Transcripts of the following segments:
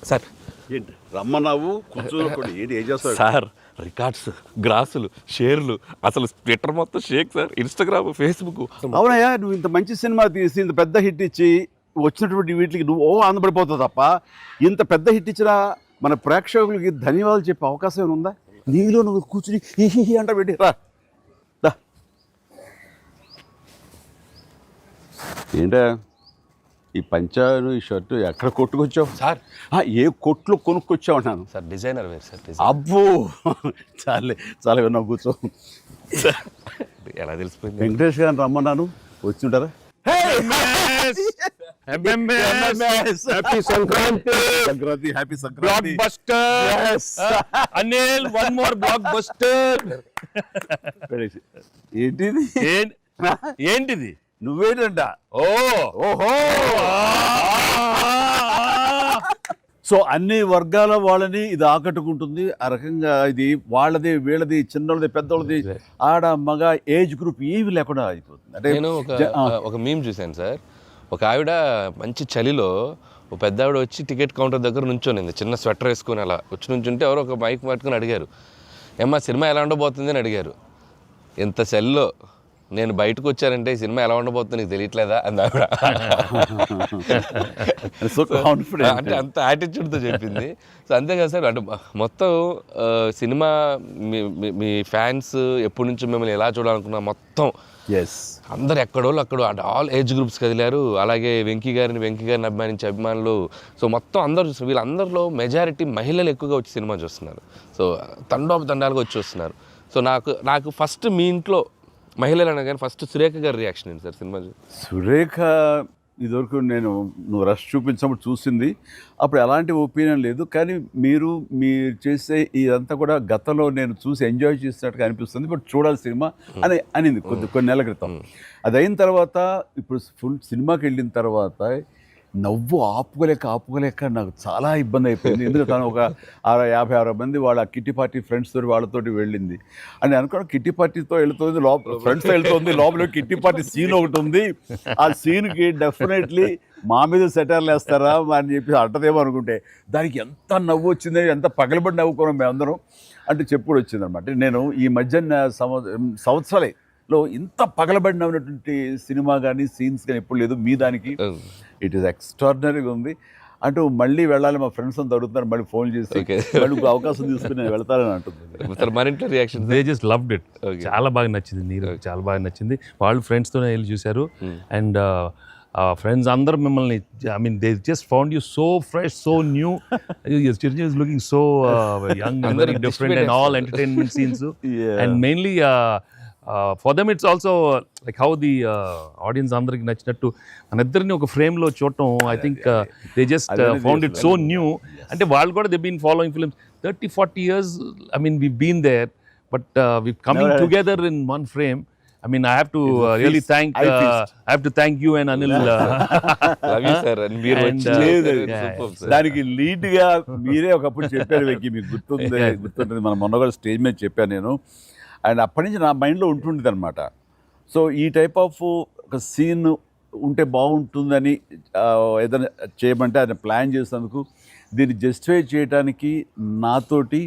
Sir ఏంటి రమ్మన్నావు కూర్చోకుండా ఏంటి ఏం చేస్తావు? సార్ రికార్డ్స్, గ్రాసులు, షేర్లు, అసలు ట్విట్టర్ మొత్తం షేక్ సార్, ఇన్స్టాగ్రామ్, ఫేస్బుక్. అవునయ్యా, నువ్వు ఇంత మంచి సినిమా తీసి ఇంత పెద్ద హిట్ ఇచ్చి వచ్చినటువంటి వీటికి నువ్వు ఆనందపడిపోతావు తప్ప ఇంత పెద్ద హిట్ ఇచ్చిన మన ప్రేక్షకులకి ధన్యవాదాలు చెప్పే అవకాశం ఏమైనా ఉందా? నీలో నువ్వు కూర్చుని హీ అంట పెట్టి రా. ఏంటా ఈ పంచాను ఈ షర్టు ఎక్కడ కొట్టుకొచ్చావు సార్ ఏ కొట్లు కొనుక్కొచ్చావు అన్నాను. సార్ డిజైనర్ వేరు సార్. అబ్బో చాలే చాలా విన్నావు, కూర్చో. ఎలా తెలిసిపోయింది? వెంకటేష్ గారిని రమ్మన్నాను, వచ్చింటారా? Happy Sankranti. Sankranti, happy Sankranti. Blockbuster Anil, one more blockbuster. ఏంటిది? ఏంటిది? నువ్వేంటంట? ఓహో. సో అన్ని వర్గాల వాళ్ళని ఇది ఆకట్టుకుంటుంది. ఆ రకంగా ఇది వాళ్ళది, వీళ్ళది, చిన్నది, పెద్దోళ్ళది, ఆడ మగ ఏజ్ గ్రూప్ ఏవి లేకుండా అయిపోతుంది. అంటే నేను ఒక మీమ్ చూశాను సార్. ఒక ఆవిడ మంచి చలిలో ఒక పెద్ద ఆవిడ వచ్చి టికెట్ కౌంటర్ దగ్గర నుంచోనింది, చిన్న స్వెటర్ వేసుకొని అలా వచ్చి నుంచుంటే ఎవరో ఒక మైక్ పట్టుకుని అడిగారు, ఏమ్మా సినిమా ఎలా ఉండబోతుంది అని అడిగారు. ఎంత చలిలో నేను బయటకు వచ్చానంటే ఈ సినిమా ఎలా ఉండబోతుంది నీకు తెలియట్లేదా అని ఆవిడ. అంటే అంత యాటిట్యూడ్తో చెప్పింది. సో అంతేకాదు సార్, అంటే మొత్తం సినిమా మీ ఫ్యాన్స్ ఎప్పటి నుంచి మిమ్మల్ని ఎలా చూడాలనుకున్నా మొత్తం అందరు ఎక్కడోళ్ళు అక్కడ అంటే ఆల్ ఏజ్ గ్రూప్స్ కదిలారు. అలాగే వెంకీ గారిని అభిమానించే అభిమానులు. సో మొత్తం అందరూ, వీళ్ళందరిలో మెజారిటీ మహిళలు ఎక్కువగా వచ్చి సినిమా చూస్తున్నారు. సో తండోపతండాలుగా వచ్చి వస్తున్నారు. సో నాకు ఫస్ట్ మీ ఇంట్లో మహిళలు అనగానే ఫస్ట్ సురేఖ గారి రియాక్షన్ ఏంటి సార్ సినిమా? సురేఖ ఇదివరకు నువ్వు రష్ చూపించినప్పుడు చూసింది, అప్పుడు ఎలాంటి ఒపీనియన్ లేదు. కానీ మీరు చేసే ఇదంతా కూడా గతంలో నేను చూసి ఎంజాయ్ చేసినట్టుగా అనిపిస్తుంది, బట్ చూడాలి సినిమా అని అనింది కొన్ని నెలల క్రితం. అది అయిన తర్వాత ఇప్పుడు ఫుల్ సినిమాకి వెళ్ళిన తర్వాత నవ్వు ఆపుకోలేక నాకు చాలా ఇబ్బంది అయిపోయింది. ఎందుకంటే తను ఒక 50-60 మంది వాళ్ళ కిట్టి పార్టీ ఫ్రెండ్స్ తోటి వాళ్ళతోటి వెళ్ళింది అని అనుకోవడం. కిట్టి పార్టీతో వెళుతుంది, ఫ్రెండ్స్తో వెళ్తుంది, లోపల కిట్టి పార్టీ సీన్ ఒకటి ఉంది. ఆ సీన్కి డెఫినెట్లీ మా మీద సెటర్లు వేస్తారా అని చెప్పి అంటదేమో అనుకుంటే దానికి ఎంత నవ్వు వచ్చింది, ఎంత పగలబడి నవ్వుకోవడం మేమందరం అంటే చెప్పుడు వచ్చిందనమాట. నేను ఈ మధ్య సంవత్సరాలలో ఇంత పగలబడి నవ్వినటువంటి సినిమా కానీ సీన్స్ కానీ ఎప్పుడు లేదు. మీ దానికి ఇట్ ఈస్ ఎక్స్ట్రాడినరీగా ఉంది. అంటూ మళ్ళీ వెళ్ళాలి, మా ఫ్రెండ్స్ అంతా అడుగుతున్నారు, మళ్ళీ ఫోన్ చేసి మళ్ళీ అవకాశం తీసుకుని నేను వెళ్తానని అంటుంది. మరింట్లో reaction they just loved it. చాలా బాగా నచ్చింది, నీరు చాలా బాగా నచ్చింది. వాళ్ళు ఫ్రెండ్స్తోనే వెళ్ళి చూశారు. అండ్ ఫ్రెండ్స్ అందరూ మిమ్మల్ని, I mean they just found you so fresh, so new. Chiranjeevi is looking so young and very different and all entertainment scenes. And mainly for them it's also like how the audience అందరికి నచ్చినట్టు మన ఇద్దరిని ఒక ఫ్రేమ్లో చూడటం. I think they just found it so new. అంటే వాళ్ళు కూడా they been following films 30-40 years. I mean we've been there, but we've coming together in one frame. I mean I have to really thank you and Anil. Love you sir. And మీరు దానికి lead గా మీరే ఒకప్పుడు చెప్పారు వెంకీ, మీకు గుర్తుంటుంది. మన మొన్న కూడా స్టేజ్ మీద చెప్పాను నేను. అండ్ అప్పటి నుంచి నా మైండ్లో ఉంటుండేది అనమాట. సో ఈ టైప్ ఆఫ్ ఒక సీన్ ఉంటే బాగుంటుందని ఏదైనా చేయమంటే ఆయన ప్లాన్ చేసేందుకు, దీన్ని జస్టిఫై చేయడానికి నాతోటి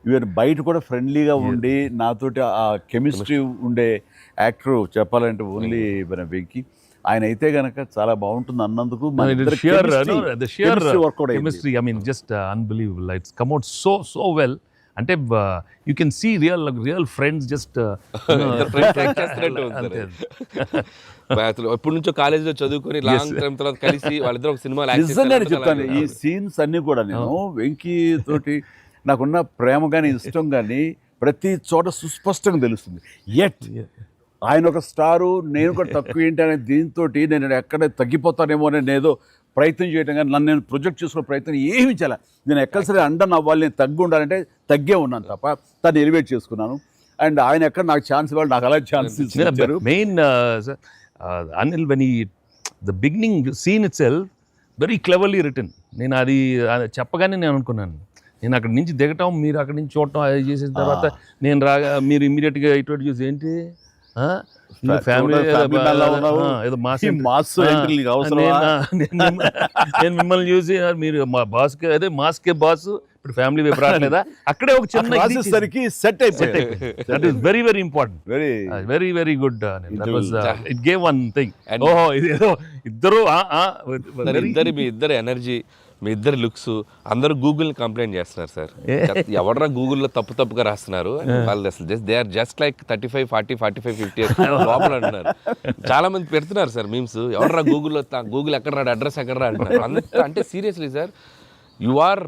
ఈవెన్ బయట కూడా ఫ్రెండ్లీగా ఉండి నాతోటి ఆ కెమిస్ట్రీ ఉండే యాక్టర్ చెప్పాలంటే ఓన్లీ మన వెంకీ. ఆయన అయితే కనుక చాలా బాగుంటుంది అన్నందుకు chemistry, I mean just unbelievable. It's come out so well. అంటే you can see real friends just ఎప్పటి నుంచో కాలేజీలో చదువుకొని లాంగ్ టైం తర్వాత కలిసి వాళ్ళిద్దరు ఒక సినిమా చెప్తాను. ఈ సీన్స్ అన్ని కూడా నేను వెంకీ తోటి నాకున్న ప్రేమ కానీ ఇష్టం కానీ ప్రతి చోట సుస్పష్టంగా తెలుస్తుంది. ఎట్ ఆయన ఒక స్టారు, నేను కూడా తక్కువ ఏంటి అనే దీంతో నేను ఎక్కడ తగ్గిపోతానేమో అని నేనేదో ప్రయత్నం చేయడం కానీ నన్ను నేను ప్రొజెక్ట్ చేసుకునే ప్రయత్నం ఏమి చేయాలి. నేను ఎక్కడ సరే అండర్ అవ్వాలి, నేను తగ్గి ఉండాలంటే తగ్గే ఉన్నాను తప్ప తను ఎలివేట్ చేసుకున్నాను. అండ్ ఆయన ఎక్కడ నాకు ఛాన్స్ ఇవ్వాలి, నాకు అలా ఛాన్స్ ఇచ్చారు. మెయిన్ అనిల్ వెన్ ఈ the beginning scene it self very cleverly return. నేను అది చెప్పగానే నేను అనుకున్నాను, నేను అక్కడి నుంచి దిగటం, మీరు అక్కడి నుంచి చూడటం, అది చేసిన తర్వాత నేను రాగా మీరు ఇమ్మీడియట్గా ఇటువంటి చూసి ఏంటి ఫ్యామిలీ ఏదో మాస్ ఎంట్రీ నీకు అవసరమా? నేను మిమ్మల్ని చూసి మీరు మా బాస్ అదే మాస్కే బాస్ ఇప్పుడు ఫ్యామిలీ వైపు రావట్లేదా, అక్కడే ఒక చిన్న రాసేసరికి సెట్ అయిపోయింది. That is very very important, very very good. It gave one thing. ఓహో ఇది ఏదో ఇద్దరు మీ ఇద్దరు ఎనర్జీ, మీ ఇద్దరు లుక్స్, అందరూ గూగుల్ని కంప్లైంట్ చేస్తున్నారు సార్. ఎవడరా గూగుల్లో తప్పుగా రాస్తున్నారు వాళ్ళు, అసలు దే ఆర్ జస్ట్ లైక్ 35, 40, 45, 50 లోపల అంటున్నారు. చాలా మంది పెడుతున్నారు సార్ మీమ్స్, ఎవడరా గూగుల్ ఎక్కడ రాడు, అడ్రస్ ఎక్కడ రా అంటున్నారు. అంటే seriously sir, you are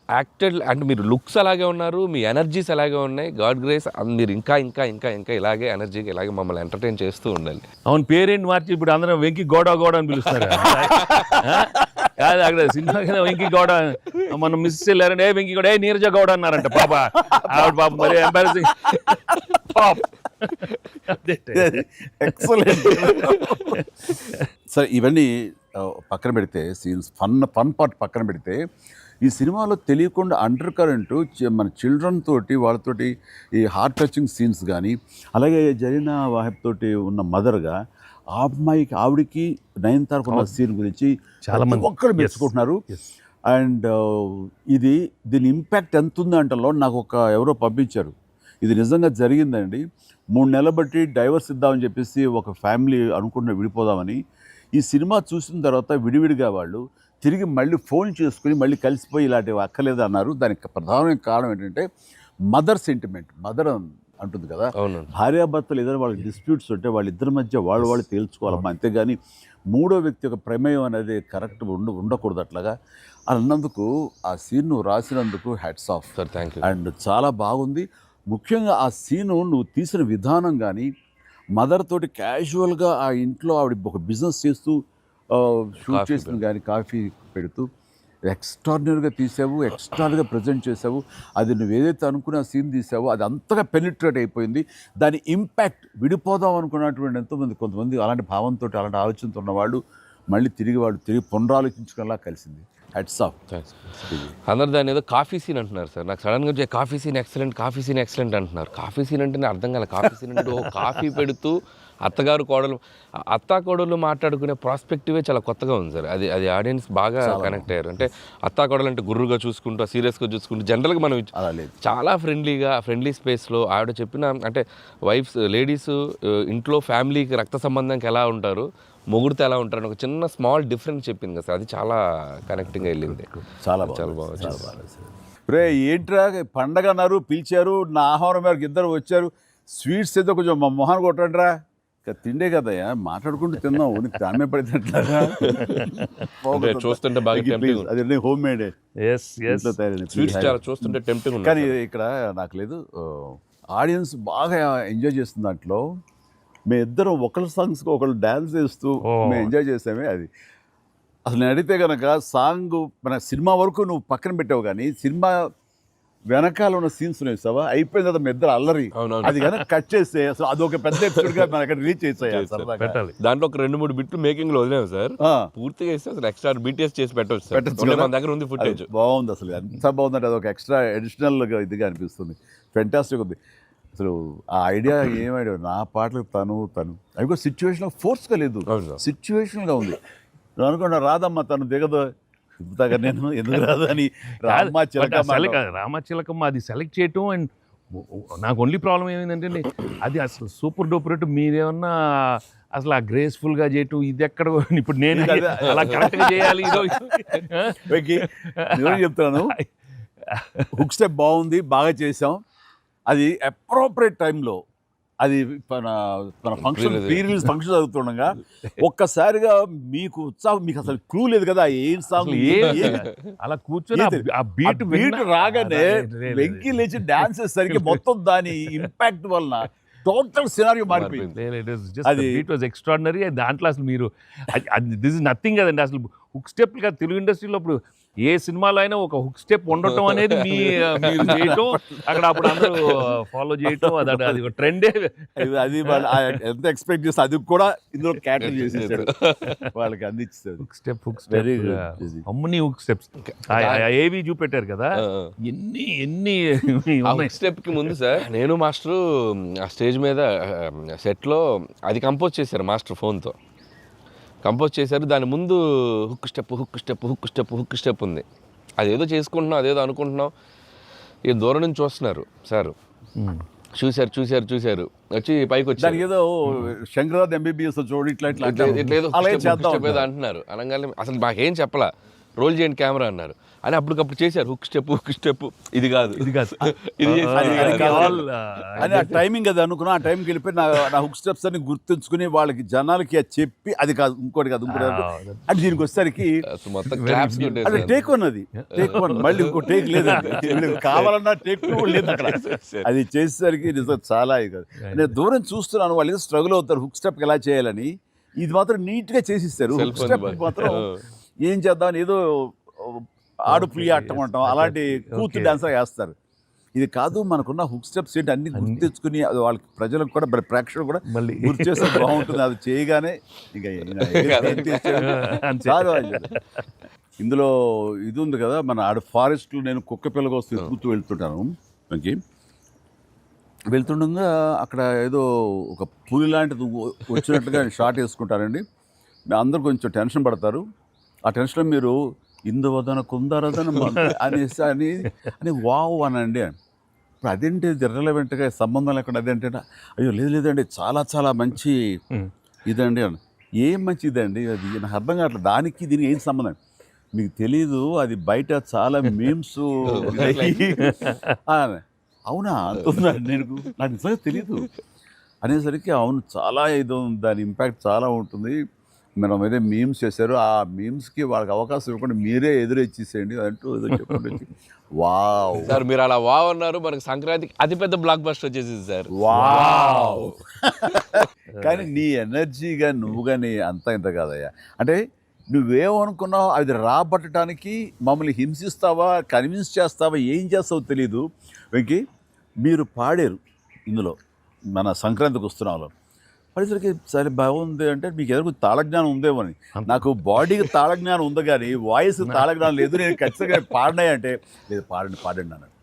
acted అంటే మీరు లుక్స్ అలాగే ఉన్నారు, మీ ఎనర్జీస్ అలాగే ఉన్నాయి. గాడ్ గ్రేస్, మీరు ఇంకా ఇంకా ఇంకా ఇంకా ఇలాగే ఎనర్జీకి ఇలాగే మమ్మల్ని ఎంటర్టైన్ చేస్తూ ఉండాలి. అవును, పేరేంటి మార్చి ఇప్పుడు అందరం వెంకీ గౌడ అని పిలుస్తారు కాదు, అక్కడ సినిమా వెంకీ గౌడ మనం మిస్ వెళ్ళారంటే వెంకీ గౌడ నీరజ గౌడ అన్నారంట. పాప ఆవిడ పాప మరి ఎంబారసింగ్. ఎక్సలెంట్. సరే, ఇవన్నీ పక్కన పెడితే, సీన్స్ ఫన్ పార్ట్ పక్కన పెడితే, ఈ సినిమాలో తెలియకుండా అండర్ కరెంట్ మన చిల్డ్రన్ తోటి వాళ్ళతోటి ఈ హార్ట్ టచింగ్ సీన్స్ కానీ, అలాగే జరీనా వాహిబ్ తోటి ఉన్న మదర్గా ఆ అమ్మాయికి ఆవిడికి నయనతారకు ఉన్న సీన్ గురించి చాలా మంది ఒక్కరు మెచ్చుకుంటున్నారు. అండ్ దీని ఇంపాక్ట్ ఎంత ఉందంటలో నాకు ఎవరో పంపించారు, ఇది నిజంగా జరిగిందండి. 3 నెలలు బట్టి డైవర్స్ ఇద్దామని చెప్పేసి ఒక ఫ్యామిలీ అనుకుంటున్న విడిపోదామని, ఈ సినిమా చూసిన తర్వాత విడివిడిగా వాళ్ళు తిరిగి మళ్ళీ ఫోన్ చేసుకుని మళ్ళీ కలిసిపోయి ఇలాంటివి అక్కర్లేదు అన్నారు. దానికి ప్రధానమైన కారణం ఏంటంటే మదర్ సెంటిమెంట్. మదర్ అంటుంది కదా, భార్యాభర్తలు ఏదైనా వాళ్ళకి డిస్ప్యూట్స్ ఉంటే వాళ్ళిద్దరి మధ్య వాళ్ళు తేల్చుకోవాలమ్మా, అంతేగాని మూడో వ్యక్తి యొక్క ప్రమేయం అనేది కరెక్ట్ ఉండకూడదు. అట్లాగా అన్నందుకు ఆ సీన్ నువ్వు రాసినందుకు hats off sir, thank you. And చాలా బాగుంది. ముఖ్యంగా ఆ సీను నువ్వు తీసిన విధానం కానీ, మదర్ తోటి క్యాజువల్గా ఆ ఇంట్లో ఆవిడ ఒక బిజినెస్ చేస్తూ షూట్ చేసిన కానీ కాఫీ పెడుతూ ఎక్స్ట్రాడినరీగా తీసావు, ఎక్స్ట్రాడినరీగా ప్రజెంట్ చేసావు. అది నువ్వు ఏదైతే అనుకున్న సీన్ తీసావో అది అంతగా పెనిట్రేట్ అయిపోయింది. దాని ఇంపాక్ట్ విడిపోదాం అనుకున్నటువంటి కొంతమంది అలాంటి భావంతో అలాంటి ఆలోచనతో ఉన్నవాళ్ళు మళ్ళీ తిరిగి పునరాలోచించుకునేలా కలిసింది. Heads of. అందరు దాన్ని ఏదో కాఫీ సీన్ అంటున్నారు సార్. నాకు సడన్గా కాఫీ సీన్ ఎక్సలెంట్ అంటున్నారు. కాఫీ సీన్ అంటే అర్థం కాలేదు. కాఫీ సీన్ అంటే కాఫీ పెడుతూ అత్తా కోడలు మాట్లాడుకునే ప్రాస్పెక్టివే చాలా కొత్తగా ఉంది సార్. అది ఆడియన్స్ బాగా కనెక్ట్ అయ్యారు. అంటే అత్తా కోడలు అంటే గుర్రుగా చూసుకుంటూ, సీరియస్గా చూసుకుంటూ, జనరల్గా మనం చాలా ఫ్రెండ్లీ స్పేస్లో ఆవిడ చెప్పిన, అంటే లేడీస్ ఇంట్లో ఫ్యామిలీకి రక్త సంబంధానికి ఎలా ఉంటారు, మొగుడితో ఎలా ఉంటారని ఒక చిన్న స్మాల్ డిఫరెన్స్ చెప్పింది కదా సార్. అది చాలా కనెక్టింగ్గా వెళ్ళింది. చాలా బాగుంది. రే ఏంట్రా పండగ అన్నారు, పిలిచారు, నా ఆహారం మేరకు ఇద్దరు వచ్చారు, స్వీట్స్ ఏదో కొంచెం మా మొహాన్ని కొట్టండిరా. తిండే కదయ్యా, మాట్లాడుకుంటూ తిన్నావు, నీకు దాని పడినట్లాగా చూస్తుంటే బాగా అది హోమ్ మేడ్ చూస్తుంటే టెంప్టింగ్. కానీ ఇక్కడ నాకు లేదు, ఆడియన్స్ బాగా ఎంజాయ్ చేస్తున్న దాంట్లో మేము ఇద్దరం ఒకళ్ళ సాంగ్స్కి ఒకళ్ళు డ్యాన్స్ చేస్తూ మేము ఎంజాయ్ చేసామే. అది అసలు నేను అడిగితే కనుక సాంగ్ మన సినిమా వరకు నువ్వు పక్కన పెట్టావు, కానీ సినిమా వెనకాల ఉన్న సీన్స్ వేసావా, అయిపోయిన తర్వాత మీ ఇద్దరు అల్లరి, అది కనుక కట్ చేస్తే అసలు అదొక పెద్ద ఎపిసోడ్గా మన అక్కడ రిలీజ్ చేసేయాలి. దాంట్లో ఒక 2-3 బిట్లు మేకింగ్ లో వదిలేము సార్. పూర్తిగా వేస్తే అసలు ఎక్స్ట్రా BTS చేసి పెట్టచ్చు. మన దగ్గర ఉంది ఫుటేజ్. బాగుంది, అసలు ఎంత బాగుందంటే అదొక ఎక్స్ట్రా అడిషనల్గా ఇదిగా అనిపిస్తుంది. ఫెంటాస్టిక్ ఉంది అసలు. ఆ ఐడియా ఏమైనా నా పాటలకు తను అవి కూడా సిచ్యువేషన్ ఫోర్స్గా లేదు, సిచ్యువేషన్గా ఉంది. నువ్వు అనుకున్నా రాదమ్మా తను దిగదు, నేను ఎందుకు రాదు అని రామచిలకమ్మ అది సెలెక్ట్ చేయటం. అండ్ నాకు ఓన్లీ ప్రాబ్లం ఏమైందంటే అది అసలు సూపర్ డూపర్ రేటు, మీరేమన్నా అసలు ఆ గ్రేస్ఫుల్గా చేయటం ఇది ఎక్కడ, ఇప్పుడు నేను అలా కరెక్ట్గా చేయాలి. చెప్తాను, హుక్ స్టెప్ బాగుంది, బాగా చేసాం. అది అప్రోప్రియేట్ టైంలో, అది మన ఫంక్షన్ ప్రీ-రిలీజ్ ఫంక్షన్ జరుగుతుండగా ఒక్కసారిగా మీకు ఉత్సాహం, మీకు అసలు క్లూ లేదు కదా ఏం సాంగ్, అలా కూర్చొని ఆ బీట్ రాగానే వెంకీ లేచి డాన్స్ చేసేసరికి మొత్తం దాని ఇంపాక్ట్ వలన టోటల్ సినారియో మారిపోయింది. అది ఇట్ వాజ్ ఎక్స్ట్రాడినరీ. దాంట్లో అసలు మీరు దిస్ ఇస్ నథింగ్ కదండి, అసలు హుక్ స్టెప్ కాదు తెలుగు ఇండస్ట్రీలో. ఇప్పుడు ఏ సినిమాలో అయినా ఒక హుక్ స్టెప్ ఉండటం అనేది మీరు చేయటం, అక్కడ అప్పుడు అందరూ ఫాలో చేయటం, అది ఒక ట్రెండే. అది వాళ్ళు ఎంత ఎక్స్పెక్ట్ చేస్తే అది కూడా ఇందులో క్యాటర్ చేసేసాడు, వాళ్ళకి అందించాడు. హుక్ స్టెప్ అమ్మని హుక్ స్టెప్స్ ఏవి చూపెట్టారు కదా, ఎన్ని స్టెప్ కి ముందు సార్ నేను మాస్టర్ ఆ స్టేజ్ మీద సెట్ లో అది కంపోజ్ చేశారు మాస్టర్ ఫోన్తో కంపోజ్ చేశారు. దాని ముందు హుక్ స్టెప్ ఉంది. అదేదో చేసుకుంటున్నాం, అదేదో అనుకుంటున్నాం. ఈ దూరం నుంచి చూస్తున్నారు సార్, చూశారు వచ్చి పైకి వచ్చి ఏదో శంకరాద్ ఎంబీబీఎస్ చూడు ఇట్లా ఏదో అంటున్నారు. అనగానే అసలు మాకేం చెప్పలా, రోల్ చేయండి కెమెరా అన్నారు. అని అప్పటికప్పుడు చేశారు హుక్ స్టెప్, ఇది కాదు అని ఆ టైమింగ్ అది అనుకున్నా. ఆ టైంకి వెళ్ళిపోయి నా హుక్ స్టెప్స్ అని గుర్తుంచుకుని వాళ్ళకి జనాలకి అది చెప్పి అది కాదు ఇంకోటి కాదు అంటే దీనికి వచ్చేసరికి అది టేక్ వన్, టేక్ వన్, మళ్ళీ ఇంకో టేక్ లేదు, కావాలన్నా టేక్ టూ లేదు అక్కడ. అది చేసేసరికి నిజం చాలా కాదు. నేను దూరం చూస్తున్నాను, వాళ్ళు ఏదో స్ట్రగుల్ అవుతారు హుక్ స్టెప్ ఎలా చేయాలని. ఇది మాత్రం నీట్ గా చేసిస్తారు. హుక్ స్టెప్ మాత్రం ఏం చేద్దామని ఏదో ఆడు ప్రియ అట్టమంటాం అలాంటి కూతురు డాన్సర్ వేస్తారు. ఇది కాదు, మనకున్న హుక్ స్టెప్స్ ఏంటి అన్ని గుర్తించుకుని అది వాళ్ళకి ప్రజలకు కూడా ప్రేక్షకులు కూడా గుర్తు చేస్తే బాగుంటుంది. అది చేయగానే ఇందులో ఇది ఉంది కదా, మన ఆడ ఫారెస్ట్లో నేను కుక్క పిల్లగా వస్తే ఎత్తుకుతూ వెళ్తుంటాను. వెళ్తుండగా అక్కడ ఏదో ఒక పులి లాంటిది వచ్చినట్టుగా షార్ట్ వేసుకుంటారండి. అందరూ కొంచెం టెన్షన్ పడతారు. ఆ టెన్షన్లో మీరు ఇందువదన కుందరదన అనేసి అని వావ్ అనండి. ఇప్పుడు అదేంటి ఇర్రెలవెంట్గా సంబంధం లేకుండా అదేంటే, అయ్యో లేదండి చాలా చాలా మంచి ఇదండి అని. ఏం మంచి ఇదండి అది నాకు అర్థం కావట్లేదు, దానికి దీనికి ఏం సంబంధం మీకు తెలీదు, అది బయట చాలా మీమ్స్. అవునా అంటున్నాను నేను, నాకు నిజంగా తెలీదు అనేసరికి అవును చాలా ఇది దాని ఇంపాక్ట్ చాలా ఉంటుంది. మనం ఏదో మీమ్స్ చేశారు, ఆ మీమ్స్కి వాళ్ళకి అవకాశం ఇవ్వకుండా మీరే ఎదురొచ్చేసేయండి అంటూ ఏదో చెప్పండి. వావ్ సార్, మీరు అలా వావ్ అన్నారు, మనకి సంక్రాంతికి అతిపెద్ద బ్లాక్ బస్టర్ వచ్చేసింది సార్. వావ్ కానీ నీ ఎనర్జీగా నువ్వు కానీ అంత ఇంత కాదయ్యా. అంటే నువ్వేమనుకున్నావు అది రాబట్టడానికి మమ్మల్ని హింసిస్తావా, కన్విన్స్ చేస్తావా, ఏం చేస్తావో తెలీదు. వెంకీ మీరు పాడారు ఇందులో మన సంక్రాంతికి వస్తున్నాలో, పడేసరికి సరే బాగుంది అంటే మీకు ఎదురు తాళజ్ఞానం ఉందేమని. నాకు బాడీకి తాళజ్ఞానం ఉంది కానీ వాయిస్ తాళజ్ఞానం లేదు. నేను ఖచ్చితంగా పాడినాయి అంటే లేదు పాడండి అన్నాడు.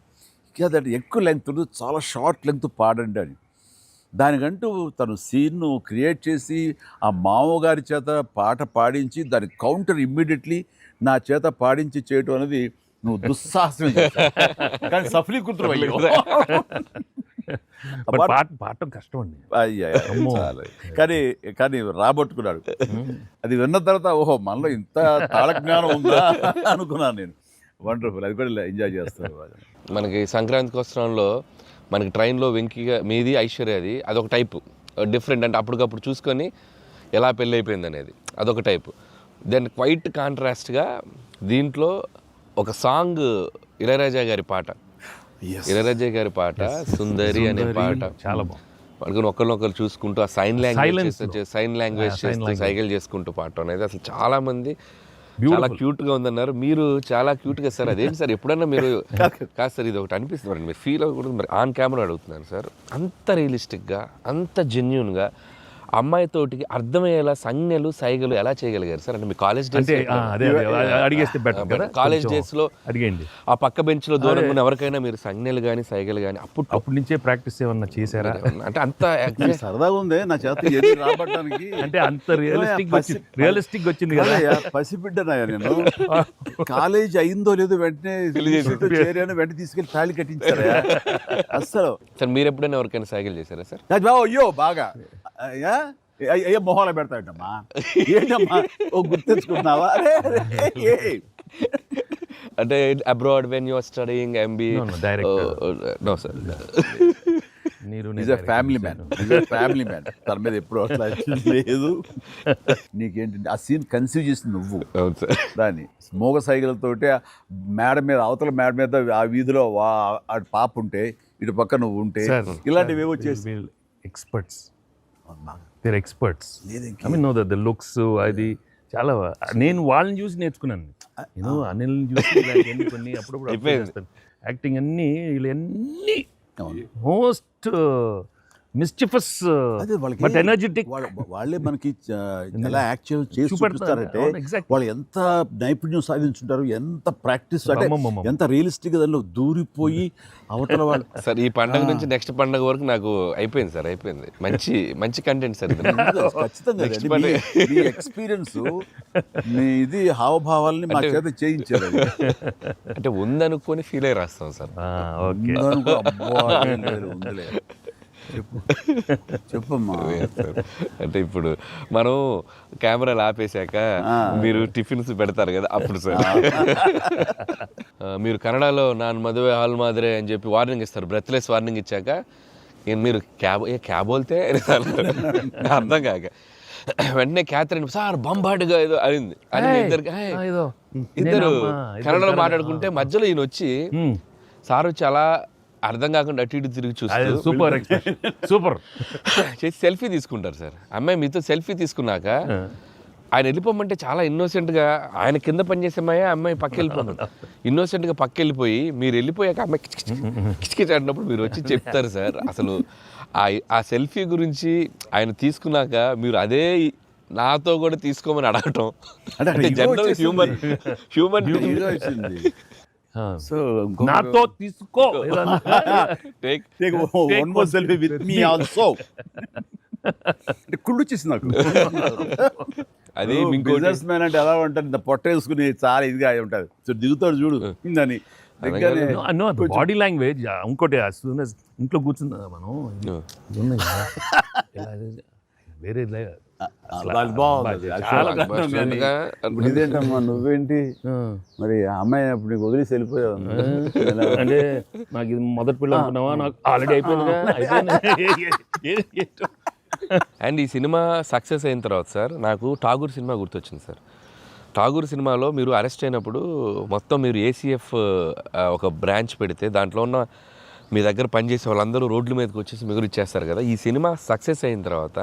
కాదంటే ఎక్కువ లెంగ్త్ చాలా షార్ట్ లెంగ్త్ పాడండి అని. దానికంటూ తను సీన్ను క్రియేట్ చేసి ఆ మామగారి చేత పాట పాడించి దాని కౌంటర్ ఇమ్మీడియట్లీ నా చేత పాడించి చేయటం అనేది నువ్వు దుస్సాహసం కానీ సఫలీకృతం అయ్యో. పాడటం కష్టం అండి. కానీ రాబట్టుకున్నాడు. అది విన్న తర్వాత ఓహో మనలో ఇంత తాళజ్ఞానం ఉందా అనుకున్నాను నేను. వండర్ఫుల్, అది కూడా ఎంజాయ్ చేస్తాను. మనకి సంక్రాంతికి వస్త్రంలో మనకి ట్రైన్లో వెంకీగా మీది ఐశ్వర్యది అదొక టైపు డిఫరెంట్, అంటే అప్పటికప్పుడు చూసుకొని ఎలా పెళ్ళి అయిపోయింది అనేది అదొక టైపు. దెన్ క్వైట్ కాంట్రాస్ట్గా దీంట్లో ఒక సాంగ్ ఇళయరాజా గారి పాట, ఇళయరాజా గారి పాట సుందరి అనే పాట చాలా బాగుంది. పడుకుని ఒకరినొకరు చూసుకుంటూ ఆ సైన్ లాంగ్వేజ్ చేస్తూ సైకిల్ చేసుకుంటూ పాట అనేది అసలు చాలా మంది చాలా క్యూట్గా ఉందన్నారు. మీరు చాలా క్యూట్గా సార్. అదేంటి సార్ ఎప్పుడన్నా మీరు కాదు సార్ ఇది ఒకటి అనిపిస్తుంది మీరు ఫీల్ అవ్వకూడదు, మరి ఆన్ కెమెరా అడుగుతున్నాను సార్. అంత రియలిస్టిక్గా అంత జెన్యూన్గా అమ్మాయితోటికి అర్థమయ్యేలా సంజ్ఞలు సైగలు ఎలా చేయగలిగారు సార్? అంటే మీ కాలేజ్ డేస్ అడిగేస్తే బెటర్ కదా. కాలేజ్ డేస్ లో అడిగండి, ఆ పక్క బెంచ్ లో దూరంగా ఉన్న ఎవరికైనా మీరు సంజ్ఞలు కానీ సైగలు కానీ అప్పటి నుంచే ప్రాక్టీస్ ఏమన్నా చేశారా? అంటే అంత సరదాగా ఉంది నా చేత రాబట్టడానికి. అంటే అంత రియలిస్టిక్ వచ్చింది కదా. పసిబిడ్డనయ్యా నేను. కాలేజ్ అయిందో లేదో వెంటనే చేరాను, వెంటనే తీసుకెళ్లి తాళి కట్టించారా అస్సలు. సార్ మీరు ఎప్పుడైనా ఎవరికైనా సైకిల్ చేశారా సార్? అయ్యో బాగా అయ్యో మొహాలు పెడతాడమ్మా, ఏంటమ్మా ఓ గుర్తించుకున్నావా? అంటే abroad when you are studying MBA? No sir, family man. తన మీద ఎప్పుడు అట్లా లేదు. నీకేంటంటే ఆ సీన్ కన్సీవ్ చేసింది నువ్వు. దాన్ని మోగ సైకిల్తోటి మేడ మీద అవతల మేడ మీద ఆ వీధిలో ఆ పాప ఉంటే ఇటు పక్క నువ్వు ఉంటే ఇలాంటివి ఏవో చేసి experts I mean know the looks అది చాలా నేను వాళ్ళని చూసి నేర్చుకున్నాను. నేను అనిల్ చూసి ఇలాంటివన్నీ కొన్ని అప్పుడప్పుడు observe చేస్తాను. యాక్టింగ్ అన్నీ వీళ్ళన్నీ మోస్ట్ మిస్చిఫస్ అదే వాళ్ళకి బట్ ఎనర్జెటిక్ వాళ్ళే మనకి ఎలా యాక్ట్ చేసి చూపిస్తారంటే ఎగ్జాక్ట్ వాళ్ళు ఎంత నైపుణ్యం సాధించుంటారు, ఎంత ప్రాక్టీస్ అంటే ఎంత రియలిస్టిక్ దానిలో దూరిపోయి అవతల వాళ్ళు. సార్ ఈ పండగ నుంచి నెక్స్ట్ పండగ వరకు నాకు అయిపోయింది సార్, అయిపోయింది. మంచి మంచి కంటెంట్ సార్ ఇది. ఖచ్చితంగా Next అండి. మీ ఎక్స్పీరియన్స్ మీ ఇది హావభావాలని మా చేత చేయించారు. అంటే ఉందనుకొని ఫీల్ అయ్యి రాస్తాం సార్. ఓకే ఉందనుకో, అబ్బా, ఏం లేదు, ఉందిలే. చెప్పమ్మా. అంటే ఇప్పుడు మనం కెమెరాలు ఆపేశాక మీరు టిఫిన్స్ పెడతారు కదా అప్పుడు సార్. మీరు కన్నడలో నాన్ మదువే హాల్ మాదిరే అని చెప్పి వార్నింగ్ ఇస్తారు, బ్రెత్లెస్ వార్నింగ్ ఇచ్చాక మీరు క్యాబ్ బోల్తే అర్థం కాక వెంటనే క్యాథరిన్ సార్ బంబాటుగా ఏదో అయింది అని ఇద్దరు కన్నడలో మాట్లాడుకుంటే మధ్యలో ఈయన వచ్చి సార్ వచ్చి అలా అర్థం కాకుండా అటు ఇటు తిరిగి చూస్తారు, సూపర్ సూపర్ చేసి సెల్ఫీ తీసుకుంటారు సార్. అమ్మాయి మీతో సెల్ఫీ తీసుకున్నాక ఆయన వెళ్ళిపోమంటే చాలా ఇన్నోసెంట్గా ఆయన కింద పనిచేసే అమ్మాయి పక్క వెళ్ళిపోతుంది. ఇన్నోసెంట్గా పక్క వెళ్ళిపోయి మీరు వెళ్ళిపోయాక అమ్మాయి కిచకిచ ఆడినప్పుడు మీరు వచ్చి చెప్తారు సార్. అసలు ఆ సెల్ఫీ గురించి ఆయన తీసుకున్నాక మీరు అదే నాతో కూడా తీసుకోమని అడగటం అంటే జనరల్ హ్యూమన్ సో నాతో తీసుకో కుళ్ళు వచ్చేసింది నాకు. అది బిజినెస్ మ్యాన్ అంటే ఎలా ఉంటుంది, ఇంత పొట్ట వేసుకుని చాలా ఇదిగా ఉంటుంది. సో దిగుతాడు చూడు అని బాడీ లాంగ్వేజ్. ఇంకోటి ఇంట్లో కూర్చుందా మనం వేరే ఇదేంటమ్మా నువ్వేంటి మరి అమ్మాయి అప్పుడు నీకు వదిలేసి వెళ్ళిపోయావు అంటే నాకు ఇది మొదటి పిల్ల అనుకున్నావా, నాకు ఆల్రెడీ అయిపోయింది. అండ్ ఈ సినిమా సక్సెస్ అయిన తర్వాత సార్ నాకు ఠాగూర్ సినిమా గుర్తొచ్చింది సార్. ఠాగూర్ సినిమాలో మీరు అరెస్ట్ అయినప్పుడు మొత్తం మీరు ఏసీఎఫ్ ఒక బ్రాంచ్ పెడితే దాంట్లో ఉన్న మీ దగ్గర పనిచేసే వాళ్ళందరూ రోడ్ల మీదకి వచ్చేసి మిగులు ఇచ్చేస్తారు కదా. ఈ సినిమా సక్సెస్ అయిన తర్వాత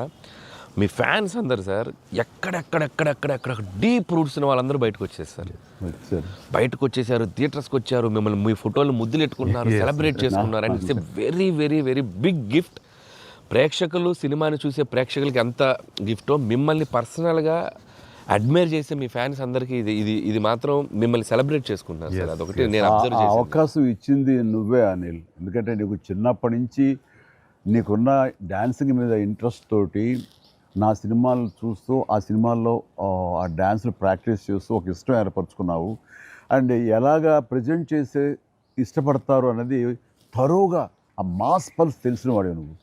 మీ ఫ్యాన్స్ అందరు సార్ ఎక్కడెక్కడెక్కడెక్కడెక్కడ డీప్ రూట్స్ వాళ్ళందరూ బయటకు వచ్చేసారు, బయటకు వచ్చేసారు, థియేటర్స్కి వచ్చారు, మిమ్మల్ని మీ ఫోటోలు ముద్దులు పెట్టుకుంటున్నారు, సెలబ్రేట్ చేసుకున్నారు. And it's a very very very big gift. ప్రేక్షకులు సినిమాని చూసే ప్రేక్షకులకి ఎంత గిఫ్టో మిమ్మల్ని పర్సనల్గా అడ్మైర్ చేసే మీ ఫ్యాన్స్ అందరికీ ఇది మాత్రం మిమ్మల్ని సెలబ్రేట్ చేసుకుంటున్నారు సార్. అదొకటి నేను అబ్జర్వ్ చేశాను. అవకాశం ఇచ్చింది నువ్వే అనిల్. ఎందుకంటే నీకు చిన్నప్పటి నుంచి నీకున్న డాన్సింగ్ మీద ఇంట్రెస్ట్ తోటి నా సినిమాలు చూస్తూ ఆ సినిమాల్లో ఆ డ్యాన్స్ని ప్రాక్టీస్ చేస్తూ ఒక ఇష్టం ఏర్పరచుకున్నావు. అండ్ ఎలాగా ప్రజెంట్ చేసే ఇష్టపడతారు అనేది తరోగా ఆ మాస్ పల్స్ తెలిసిన వాడే నువ్వు.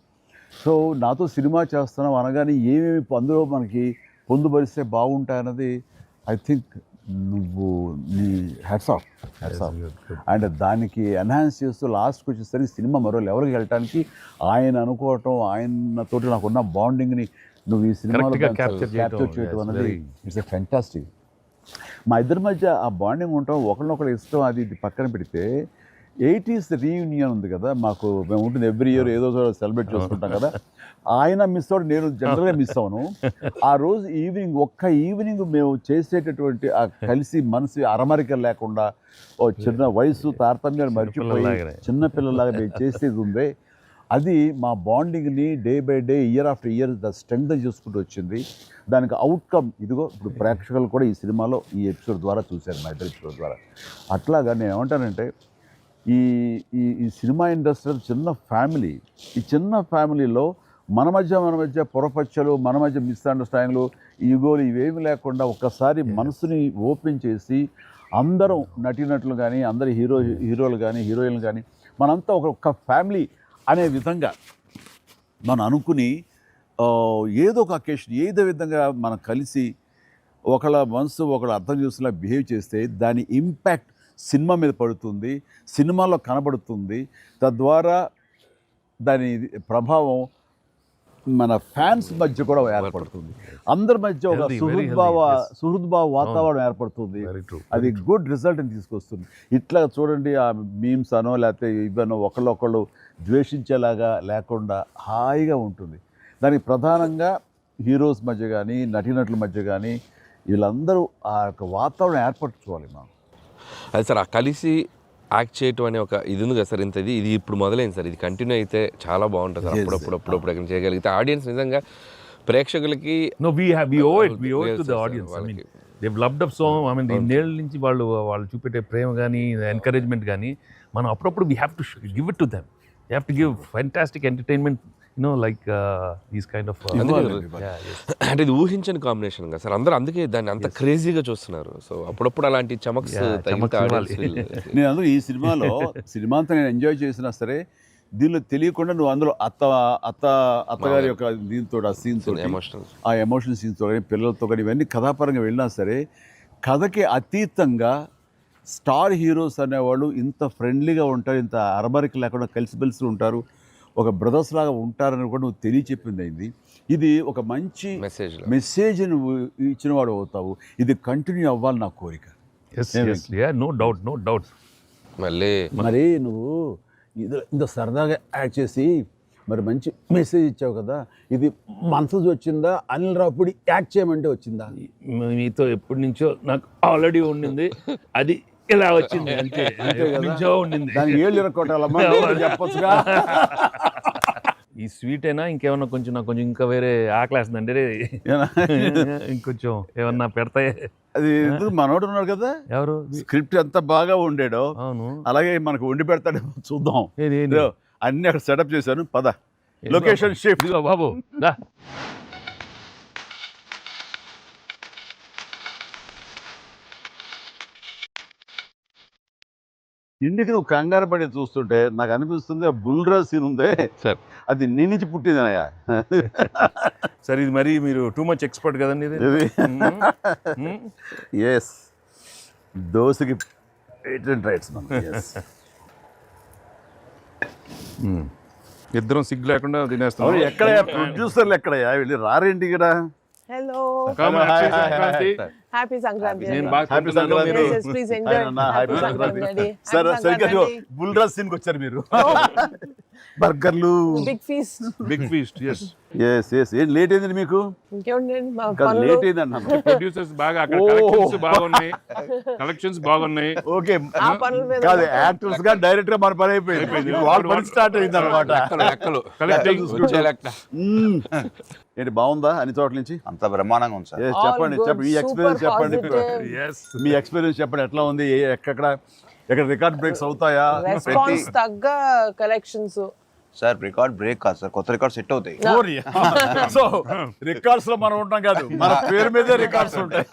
సో నాతో సినిమా చేస్తున్నావు అనగానే ఏమేమి అందులో మనకి పొందుపరిస్తే బాగుంటాయన్నది ఐ థింక్ నువ్వు నీ హ్యాట్స్ ఆఫ్. అండ్ దానికి ఎన్హాన్స్ చేస్తూ లాస్ట్కి వచ్చేసరికి సినిమా మరో లెవెల్కి వెళ్ళటానికి ఆయన అనుకోవటం, ఆయనతోటి నాకున్న బాండింగ్ని నువ్వు ఈ సినిమాలో క్యాప్చర్ చేయటం అనేది ఇట్స్ ఎ ఫ్యాంటాస్టిక్. మా ఇద్దరి మధ్య ఆ బాండింగ్ ఉండటం, ఒకరినొకరు ఇష్టం, అది ఇది పక్కన పెడితే 80s రీయూనియన్ ఉంది కదా మాకు, మేము ఉంటుంది ఎవ్రీ ఇయర్ ఏదో సెలబ్రేట్ చేసుకుంటాం కదా. ఆయన మిస్ అవ్వడం, నేను జనరల్గా మిస్ అవ్వను. ఆ రోజు ఈవినింగ్ ఒక్క ఈవినింగ్ మేము చేసేటటువంటి ఆ కలిసి మనసు అరమరిక లేకుండా ఓ చిన్న వయసు తారతమ్యాలు మర్చిపోయి చిన్నపిల్లలాగా మేము చేసేది ఉందే, అది మా బాండింగ్ని day by day year after year strength చేసుకుంటూ వచ్చింది. దానికి అవుట్కమ్ ఇదిగో ఇప్పుడు ప్రేక్షకులు కూడా ఈ సినిమాలో ఈ ఎపిసోడ్ ద్వారా చూశారు, మా ఇద్దరు ఎపిసోడ్ ద్వారా. అట్లాగా నేను ఏమంటానంటే ఈ ఈ సినిమా ఇండస్ట్రీ చిన్న ఫ్యామిలీ. ఈ చిన్న ఫ్యామిలీలో మన మధ్య పొరపచ్చలు, మన మధ్య మిస్అండర్స్టాండింగ్లు, ఈగోలు ఇవేమి లేకుండా ఒక్కసారి మనసుని ఓపెన్ చేసి అందరం నటీనటులు కానీ, అందరు హీరోలు కానీ, హీరోయిన్లు కానీ మనంతా ఒక ఫ్యామిలీ అనే విధంగా మనం అనుకుని ఏదో ఒక అకేషన్ ఏదో విధంగా మనం కలిసి ఒకళ్ళ మనసు ఒకళ్ళు అర్థం చేసుకునేలా బిహేవ్ చేస్తే దాని ఇంపాక్ట్ సినిమా మీద పడుతుంది, సినిమాలో కనబడుతుంది. తద్వారా దాని ప్రభావం మన ఫ్యాన్స్ మధ్య కూడా ఏర్పడుతుంది, అందరి మధ్య ఒక సుహృద్భావ వాతావరణం ఏర్పడుతుంది. అది గుడ్ రిజల్ట్ని తీసుకొస్తుంది. ఇట్లా చూడండి, ఆ మీమ్స్ అనో లేకపోతే ఇవన్నో ఒకళ్ళొకళ్ళు ద్వేషించేలాగా లేకుండా హాయిగా ఉంటుంది. దానికి ప్రధానంగా హీరోస్ మధ్య కానీ, నటీనటుల మధ్య కానీ వీళ్ళందరూ ఆ యొక్క వాతావరణం ఏర్పరచుకోవాలి మనం. అది సార్ ఆ కలిసి యాక్ట్ చేయటం అనే ఒక ఇది ఉంది కదా సార్, ఇంత ఇది ఇప్పుడు మొదలైంది సార్, ఇది కంటిన్యూ అయితే చాలా బాగుంటుంది సార్. అప్పుడప్పుడు ఎక్కడ చేయగలిగితే ఆడియన్స్ నిజంగా ప్రేక్షకులకి No, we owe it to the audience. I mean, they've loved up so. I mean, ఇన్నేళ్ళ నుంచి వాళ్ళు చూపెట్టే ప్రేమ కానీ ఎంకరేజ్మెంట్ కానీ మనం అప్పుడప్పుడు we have to give it to them. You have to give fantastic entertainment, like these kind of అంటే ఇది ఊహించని combination కదా సార్, అందరూ అందుకే దాన్ని అంత క్రేజీగా చూస్తున్నారు. సో అప్పుడప్పుడు అలాంటి చమక్స్ తగిలితే audience will- నేను అందులో ఈ సినిమా అంతా నేను ఎంజాయ్ చేసినా సరే, దీనిలో తెలియకుండా నువ్వు అందులో అత్తగారి యొక్క దీంతో ఆ సీన్స్ ఎమోషనల్ ఆ ఎమోషనల్ సీన్స్తో కానీ పిల్లలతో కానీ ఇవన్నీ కథాపరంగా వెళ్ళినా సరే, కథకి అతీతంగా స్టార్ హీరోస్ అనేవాళ్ళు ఇంత ఫ్రెండ్లీగా ఉంటారు, ఇంత అరబరికి లేకుండా కలిసిమెలిసి ఉంటారు, ఒక బ్రదర్స్ లాగా ఉంటారని కూడా నువ్వు తెలియచెప్పింది అయింది. ఇది ఒక మంచి మెసేజ్ నువ్వు ఇచ్చిన వాడు అవుతావు. ఇది కంటిన్యూ అవ్వాలి నా కోరిక. no doubt. మరి నువ్వు ఇంత సరదాగా యాక్ట్ చేసి మరి మంచి మెసేజ్ ఇచ్చావు కదా, ఇది మనసు వచ్చిందా, అనిల్ రావుపూడి యాక్ట్ చేయమంటే వచ్చిందా? మీతో ఎప్పటి నుంచో నాకు ఆల్రెడీ ఉండింది, అది ఇలా వచ్చింది అంతే. ఎప్పటి నుంచో ఉండింది, దానికి ఏళ్ళు ఇరక్కొట్టాలమ్మా చెప్పొచ్చుగా. ఈ స్వీట్ అయినా ఇంకేమన్నా కొంచెం నాకు కొంచెం ఇంకా వేరే ఆకలేస్తుందంటే ఇంకొంచెం ఏమన్నా పెడతాయి. అది మనోడు ఉన్నాడు కదా, ఎవరు స్క్రిప్ట్ ఎంత బాగా ఉండేడో అవును అలాగే మనకు వండి పెడతాడు, చూద్దాం. అన్ని అక్కడ సెటప్ చేశాను, పద లొకేషన్ షిఫ్ట్ బాబు. ఇంటికి నువ్వు కంగారు పడి చూస్తుంటే నాకు అనిపిస్తుంది ఆ బుల్రాజ్ సీన్ ఉందే సార్, అది నీ నుంచి పుట్టిందనయ్యా. సరే, ఇది మరి మీరు టూ మచ్ ఎక్స్పర్ట్ కదండి ఇది. ఎస్, దోశకి పేటెంట్ రైట్స్ మనం. ఇద్దరం సిగ్గు లేకుండా తినేస్తాం. ఎక్కడయ్యా ప్రొడ్యూసర్లు, ఎక్కడయ్యా వెళ్ళి రారేంటి ఇక్కడ? Hello. Happy Sankranti. Happy Sankranti. Please enjoy. Happy Sankranti. సరే సరిగ్గా బుల్రాజ్ సీన్కి వచ్చారు మీరు. బర్గర్లు, బిగ్ ఫీస్ట్. yes. ఏం లేట్ అయింది మీకు? ఇంకేముందండి మా లేట్ పనులు. అయింది అన్నాను. ప్రొడ్యూసర్స్ బాగా అక్కడ కలెక్షన్స్ బాగున్నాయి. ఓకే, ఆ పనుల మీద కాదు యాక్టర్స్ గా డైరెక్ట్ గా మన పని అయిపోయింది, వాళ్ళ పని స్టార్ట్ అయింది అనమాట. ఏంటి బాగుందా అన్ని చోట్ల నుంచి? అంత బ్రహ్మాండంగా ఉంది సార్. చెప్పండి మీ ఎక్స్పీరియన్స్ చెప్పండి. మీ ఎక్స్పీరియన్స్ చెప్పండి, ఎట్లా ఉంది? ఎక్కడ రికార్డ్ బ్రేక్స్ అవుతాయా? రెస్పాన్స్ తగ్గ కలెక్షన్స్ సార్ రికార్డ్ బ్రేక్ కాదు సార్, కొత్త రికార్డ్ సెట్ అవుతాయి. సో రికార్డ్స్ లో మనం ఉంటాం కాదు, మన పేరు మీదే రికార్డ్స్ ఉంటాయి.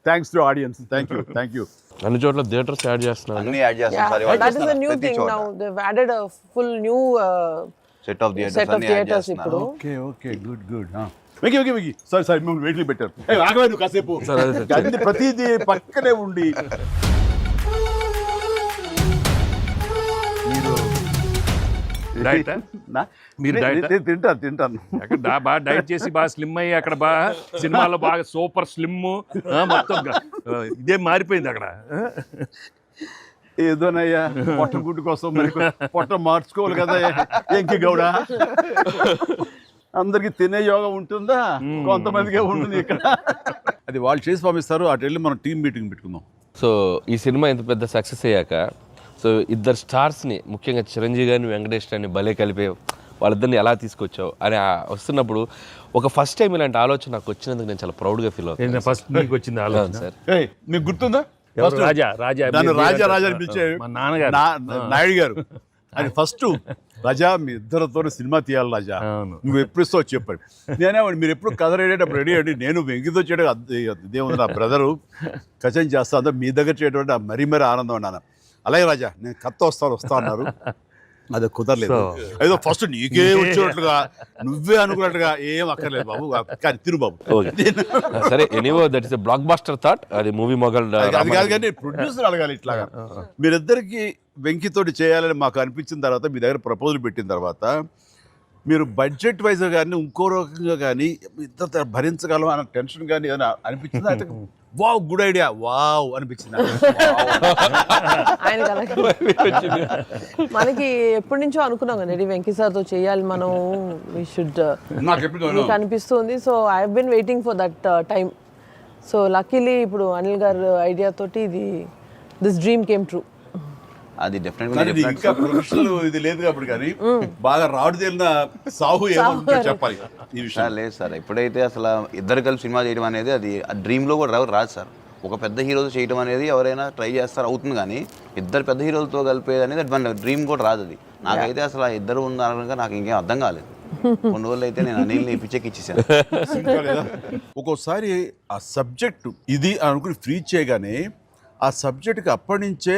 Thanks to audience. Thank you. అన్ని చోట్ల థియేటర్స్ యాడ్ చేస్తున్నారు, అన్ని యాడ్ చేస్తాం sir. That is the new thing now. They have added a full new set of theatres ఇప్పుడు. Okay good. వెకి సారీ మేము వెయిట్లు పెట్టారు. ఆగవే నువ్వు కాసేపు. అన్ని ప్రతిదీ పక్కనే ఉండి మీరు తింటాను. అక్కడ బాగా డైట్ చేసి బాగా స్లిమ్ అయ్యి అక్కడ బాగా సినిమాలో బాగా సూపర్ స్లిమ్ మొత్తం ఇదే మారిపోయింది అక్కడ. ఏదోనయ్యా పొట్ట గుడ్డు కోసం మరి పొట్ట మార్చుకోవాలి కదా ఎంకి గౌడ. అందరికి తినే యోగం ఉంటుందా? కొంతమందికే ఉంటుంది ఇక్కడ. అది వాళ్ళు చేసి పంపిస్తారు, అటు వెళ్ళి మనం టీం మీటింగ్ పెట్టుకుందాం. సో ఈ సినిమా ఇంత పెద్ద సక్సెస్ అయ్యాక, సో ఇద్దరు స్టార్స్ని ముఖ్యంగా చిరంజీవి గారిని వెంకటేష్ గారిని భలే కలిపే వాళ్ళిద్దరిని ఎలా తీసుకొచ్చావు అని వస్తున్నప్పుడు ఒక ఫస్ట్ టైం ఇలాంటి ఆలోచన నాకు వచ్చినందుకు నేను చాలా ప్రౌడ్గా ఫీల్ అవుతాను. ఫస్ట్ నీకు వచ్చింది ఆలోచన సార్. మీకు గుర్తుందా? రాజా అని పిలిచే మా నాన్నగారు నాయుడు గారు అని ఫస్ట్ రాజా మీ ఇద్దరితో సినిమా తీయాలి రాజా, నువ్వు ఎప్పుడు ఇస్తావు చెప్పండి. నేనే మీరు ఎప్పుడు కథ రెడీ రెడీ అండి, నేను వెంకితో చేయడం ఇదేముంది, నా బ్రదరు కచన్ చేస్తా అంతా మీ దగ్గర చేయడం మరీ ఆనందం అన్నాను. అలాగే రాజా నేను కథ వస్తా అన్నారు, అది కుదరలేదు. ఏదో ఫస్ట్ నీకే వచ్చినట్లుగా నువ్వే అనుకున్నట్టుగా ఏం అక్కర్లేదు బాబు, కానీ తిరు బాబు. సరే, anyway that is a blockbuster thought. అది మూవీ మొగల్ అది కాదు, కానీ ప్రొడ్యూసర్ అడగాలి ఇట్లాగా. మీరిద్దరికి వెంకితోటి చేయాలని మాకు అనిపించిన తర్వాత, మీ దగ్గర ప్రపోజల్ పెట్టిన తర్వాత, మీరు బడ్జెట్ వైజ్గా కానీ ఇంకో రకంగా కానీ ఇద్దరు భరించగలం అన్న టెన్షన్ కానీ ఏదైనా అనిపించిందా? అయితే వావ్ గుడ్ ఐడియా వావ్ అనిపించింది మనకి. ఎప్పటి నుంచో అనుకున్నాం కదా వెంకీ సార్తో చేయాలి మనం, వి షుడ్, నాకు అనిపిస్తుంది. So I have been waiting for that time. So luckily ఇప్పుడు అనిల్ గారు ఐడియా తోటి దిస్ డ్రీమ్ కేమ్ ట్రూ. అది డెఫినెట్గా కానీ ఇది ఇంకా ప్రొఫెషనల్ ఇది లేదు కాబట్టి కానీ బాగా రాడు తేలిన సాహు ఏమంటారు చెప్పాలి ఈ విషయం. సార్ లేదు సార్, ఎప్పుడైతే అసలు ఇద్దరు కలిసి సినిమా చేయడం అనేది అది డ్రీమ్లో కూడా రాదు సార్. ఒక పెద్ద హీరోతో చేయడం అనేది ఎవరైనా ట్రై చేస్తారు అవుతుంది, కానీ ఇద్దరు పెద్ద హీరోలతో కలిపేది అనేది అది మన డ్రీమ్ కూడా రాదు. అది నాకైతే అసలు ఆ ఇద్దరు ఉన్నారనగా నాకు ఇంకేం అర్థం కాలేదు. కొన్ని రోజులు అయితే నేను అనిల్ని పిచ్చెక్కి ఇచ్చేసాను. ఒక్కోసారి ఆ సబ్జెక్టు ఇది అనుకుని ఫ్రీ చేయగానే ఆ సబ్జెక్ట్కి అప్పటి నుంచే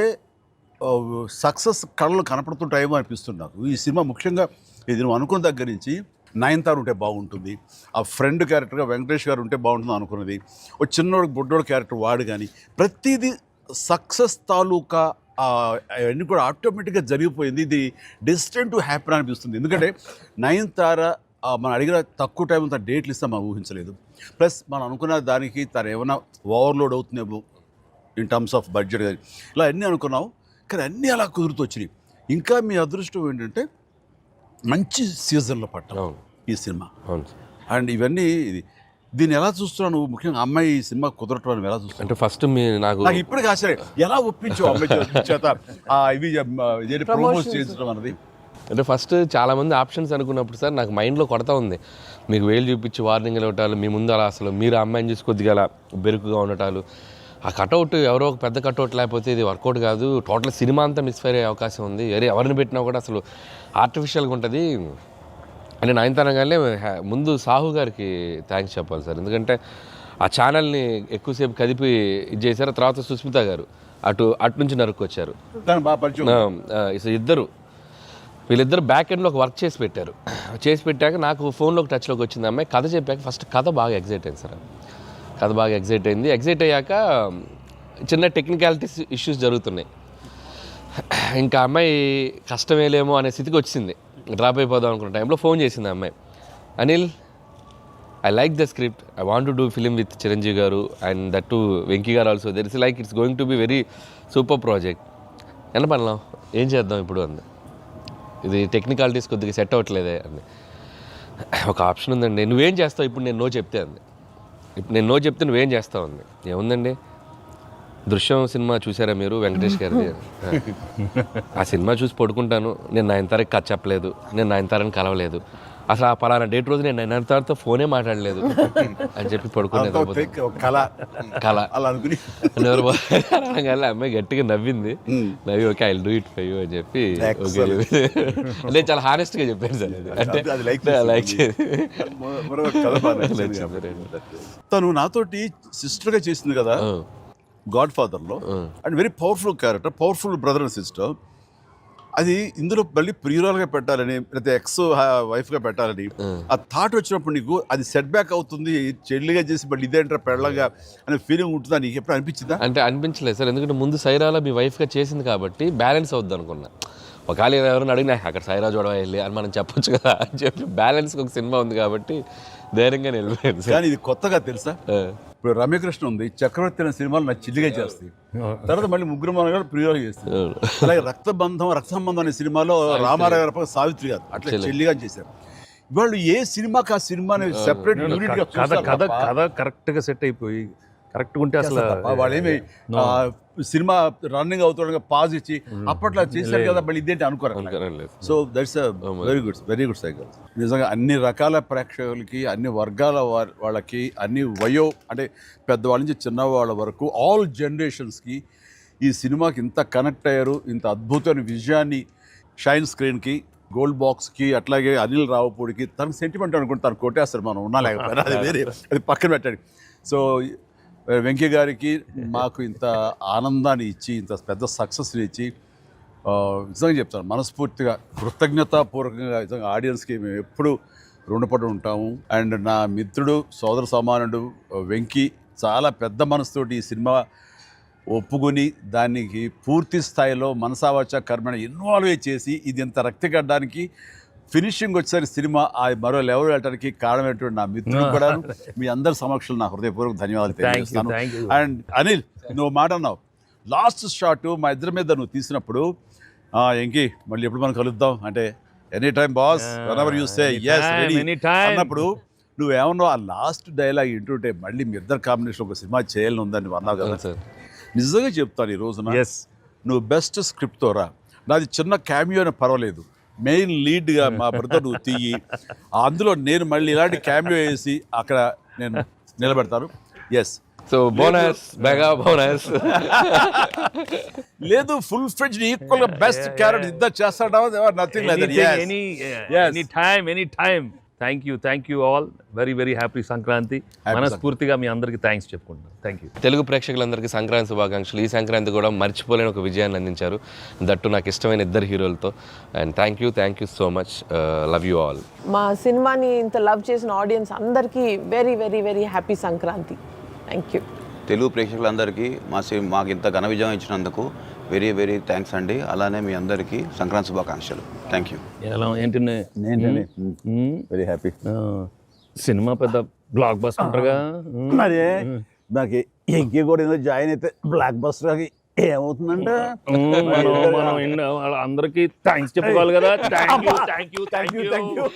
సక్సెస్ కళలు కనపడుతుంటాయేమో అనిపిస్తుంది నాకు. ఈ సినిమా ముఖ్యంగా ఇది నువ్వు అనుకున్న దగ్గర నుంచి నయనతార ఉంటే బాగుంటుంది, ఆ ఫ్రెండ్ క్యారెక్టర్గా వెంకటేష్ గారు ఉంటే బాగుంటుంది అనుకున్నది, ఓ చిన్నోడు బుడ్డోడు క్యారెక్టర్ వాడు కానీ ప్రతిదీ సక్సెస్ తాలూకా అవన్నీ కూడా ఆటోమేటిక్గా జరిగిపోయింది. ఇది డెస్టిన్ టు హ్యాపీ అనిపిస్తుంది. ఎందుకంటే నయనతార మనం అడిగిన తక్కువ టైం అంతా డేట్లు ఇస్తాం మనం ఊహించలేదు. ప్లస్ మనం అనుకున్న దానికి తను ఏమైనా ఓవర్లోడ్ అవుతుందేమో ఇన్ టర్మ్స్ ఆఫ్ బడ్జెట్ కానీ ఇలా అన్నీ అనుకున్నాం, కానీ అన్నీ అలా కుదురుతూ వచ్చినాయి. ఇంకా మీ అదృష్టం ఏంటంటే మంచి సీజన్లో పట్టాం ఈ సినిమా. అండ్ ఇవన్నీ దీన్ని ఎలా చూస్తున్నావు నువ్వు? ముఖ్యంగా అమ్మాయి ఈ సినిమా కుదరటం అని ఎలా చూస్తున్నావు? అంటే ఫస్ట్ నాకు ఇప్పటికీ ఆశ్చర్యం, ఎలా ఒప్పించావు అమ్మాయి చేత ఇవి ప్రమోట్ చేయించడం అన్నది? అంటే ఫస్ట్ చాలామంది ఆప్షన్స్ అనుకున్నప్పుడు సార్ నాకు మైండ్లో కొడతా ఉంది, మీకు వేలు చూపించి వార్నింగ్లు ఇవ్వటాలు, మీ ముందు అలా అసలు మీరు అమ్మాయిని చూసి కొద్దిగా అలా బెరుకుగా ఉండటాలు, ఆ కటౌట్ ఎవరో ఒక పెద్ద కటౌట్ లేకపోతే ఇది వర్కౌట్ కాదు, టోటల్ సినిమా అంతా మిస్ఫైర్ అయ్యే అవకాశం ఉంది, ఎవరిని పెట్టినా కూడా అసలు ఆర్టిఫిషియల్గా ఉంటుంది అంటే నయనతారగానే ముందు సాహు గారికి థ్యాంక్స్ చెప్పాలి సార్. ఎందుకంటే ఆ ఛానల్ని ఎక్కువసేపు కదిపి ఇది చేశారు. తర్వాత సుస్మిత గారు అటు నుంచి నరుక్కొచ్చారు. వీళ్ళిద్దరు బ్యాక్ ఎండ్లో ఒక వర్క్ చేసి పెట్టారు. చేసి పెట్టాక నాకు ఫోన్లోకి టచ్లోకి వచ్చింది అమ్మాయి. కథ చెప్పాక ఫస్ట్ కథ బాగా ఎగ్జైట్ అయింది సార్. కథ బాగా ఎగ్జైట్ అయింది. ఎగ్జైట్ అయ్యాక చిన్న టెక్నికాలిటీస్ ఇష్యూస్ జరుగుతున్నాయి. ఇంకా అమ్మాయి కష్టమేలేమో అనే స్థితికి వచ్చింది. డ్రాప్ అయిపోదాం అనుకున్న టైంలో ఫోన్ చేసింది అమ్మాయి, Anil I like the script, I want to do film with Chiranjeevi గారు అండ్ దట్ టు వెంకీ గారు also, there is like it's going to be very super project, ఎంత పడలాం ఏం చేద్దాం ఇప్పుడు అంది. ఇది టెక్నికాలిటీస్ కొద్దిగా సెట్ అవ్వట్లేదే అంది. ఒక ఆప్షన్ ఉందండి, నువ్వేం చేస్తావు ఇప్పుడు నేను నో చెప్తే అంది. ఇప్పుడు నేను నో చెప్తే నువ్వేం చేస్తావు అంది. ఏముందండి, దృశ్యం సినిమా చూసారా మీరు వెంకటేష్ గారిది? ఆ సినిమా చూసి పడుకుంటాను, నేను నయనతారకి కథ చెప్పలేదు, నేను నయనతారని కలవలేదు, అసలు ఆ పలానా డేట్ రోజు నేను నయనతారతో ఫోనే మాట్లాడలేదు అని చెప్పి పడుకునేది. అమ్మాయి గట్టిగా నవ్వింది. నవ్వి okay I will do it for you అని చెప్పి అంటే చాలా హానెస్ట్గా చెప్పాను సార్. అంటే లైక్ తను నాతోటి సిస్టర్గా చేసింది కదా గాడ్ ఫాదర్లో, and very powerful character, powerful brother and sister. అది ఇందులో మళ్ళీ ప్రియురాలుగా పెట్టాలని లేకపోతే ఎక్స్ వైఫ్గా పెట్టాలని ఆ థాట్ వచ్చినప్పుడు నీకు అది సెట్ బ్యాక్ అవుతుంది, చెల్లిగా చేసి మళ్ళీ ఇదేంటారా పెళ్ళగా అనే ఫీలింగ్ ఉంటుందా నీకు ఎప్పుడు అనిపించిందా? అంటే అనిపించలేదు సార్, ఎందుకంటే ముందు సైరాలో మీ వైఫ్గా చేసింది కాబట్టి బ్యాలెన్స్ అవుద్ది అనుకున్నా. ఒకవేళ ఎవరైనా అడిగినా అక్కడ సైరా చూడవా వెళ్ళి అని మనం చెప్పొచ్చు కదా అని చెప్పి బ్యాలెన్స్కి ఒక సినిమా ఉంది కాబట్టి ధైర్యంగా వెళ్ళిపోయింది. కానీ ఇది కొత్తగా తెలుసా, ఇప్పుడు రమ్యకృష్ణ ఉంది, చక్రవర్తి అనే సినిమాలు నాకు చిల్లిగా చేస్తాయి, తర్వాత మళ్ళీ ముగ్గురు మనగారు ప్రియురాలు చేస్తారు. అలాగే రక్త సంబంధం అనే సినిమాలో రామారావు గారు సావిత్రి గారు అట్లా చెల్లిగా చేశారు. వాళ్ళు ఏ సినిమాకి ఆ సినిమాని సెపరేట్ కథ కరెక్ట్గా సెట్ అయిపోయి కరెక్ట్గా ఉంటే అసలు వాళ్ళేమి సినిమా రన్నింగ్ అవుతుండగా పాజ్ ఇచ్చి అప్పట్లో చేశారు కదా మళ్ళీ ఇదేంటి అనుకోరు. So that's very good cycle. నిజంగా అన్ని రకాల ప్రేక్షకులకి, అన్ని వర్గాల వాళ్ళకి, అన్ని అంటే పెద్దవాళ్ళ నుంచి చిన్నవాళ్ళ వరకు ఆల్ జనరేషన్స్కి ఈ సినిమాకి ఇంత కనెక్ట్ అయ్యారు. ఇంత అద్భుతమైన విజయాన్ని షైన్ స్క్రీన్కి, గోల్డ్ బాక్స్కి, అట్లాగే అనిల్ రావుపూడికి తనకు సెంటిమెంట్ అనుకుంటే తను కొట్టేస్తారు, మనం ఉన్నా లేకపోయినా అది వేరే, అది పక్కన పెట్టండి. సో వెంకీ గారికి మాకు ఇంత ఆనందాన్ని ఇచ్చి, ఇంత పెద్ద సక్సెస్ని ఇచ్చి నిజంగా చెప్తాను మనస్ఫూర్తిగా కృతజ్ఞతాపూర్వకంగా నిజంగా ఆడియన్స్కి మేము ఎప్పుడు రుణపడి ఉంటాము. అండ్ నా మిత్రుడు, సోదర సమానుడు వెంకీ చాలా పెద్ద మనసుతోటి ఈ సినిమా ఒప్పుకొని దానికి పూర్తి స్థాయిలో మనసావాచ కర్మని ఇన్వాల్వ్ చేసి ఇది ఇంత రక్తిగడ్డానికి ఫినిషింగ్ వచ్చేసరి సినిమా ఆ మరో లెవెల్ వెళ్ళడానికి కారణమైనటువంటి నా మిత్రుడు కూడా మీ అందరి సమక్షంలో నా హృదయపూర్వక ధన్యవాదాలు తెలియజేస్తాను. అండ్ అనిల్, నువ్వు మాట అన్నావు లాస్ట్ షాట్ మా ఇద్దరి మీద నువ్వు తీసినప్పుడు, ఎంకి మళ్ళీ ఎప్పుడు మనం కలుద్దాం అంటే any time boss, whenever you say yes ready అన్నప్పుడు నువ్వేమన్నా ఆ లాస్ట్ డైలాగ్ వింటుంటే మళ్ళీ మీ ఇద్దరు కాంబినేషన్ ఒక సినిమా చేయాలని ఉందని అన్నావు కదా సార్ నిజంగా చెప్తాను ఈ రోజున ఎస్ నువ్వు బెస్ట్ స్క్రిప్ట్తో రా నాది చిన్న క్యామియో అని పర్వాలేదు మెయిన్ లీడ్గా మా బ్రదర్ నువ్వు తీయి అందులో నేను మళ్ళీ ఇలాంటి క్యామియో వేసి అక్కడ నేను నిలబెడతాను yes so bonus mega bonus లేదు ఫుల్ ఫ్రెండ్స్ ఈక్వల్ గా బెస్ట్ క్యారెక్టర్ ఇద్దరు చేస్తాడా nothing like that any time thank you all very happy Sankranti మనస్ఫూర్తిగా మీ అందరికీ థ్యాంక్స్ చెప్పుకుంటున్నాను థ్యాంక్ యూ తెలుగు ప్రేక్షకులందరికీ సంక్రాంతి శుభాకాంక్షలు ఈ సంక్రాంతి కూడా మర్చిపోలేని ఒక విజయాన్ని అందించారు దట్టు నాకు ఇష్టమైన ఇద్దరు హీరోలతో and thank you so much love you all మా సినిమాని ఇంత లవ్ చేసిన ఆడియన్స్ అందరికీ very happy Sankranti. Thank you. Telugu ప్రేక్షకులందరికీ మాకు ఇంత ఘన విజయం ఇచ్చినందుకు వెరీ థ్యాంక్స్ అండి. అలానే మీ అందరికీ సంక్రాంతి శుభాకాంక్షలు. Thank you. ఎలా ఏంటి వెరీ హ్యాపీ సినిమా పెద్ద బ్లాక్ బస్టర్గా మరి నాకు ఎంకే కూడా ఏదో జాయిన్ అయితే బ్లాక్ బస్టర్ ఏమవుతుందంటే మనం అందరికీ థ్యాంక్స్ చెప్పుకోవాలి కదా. Thank you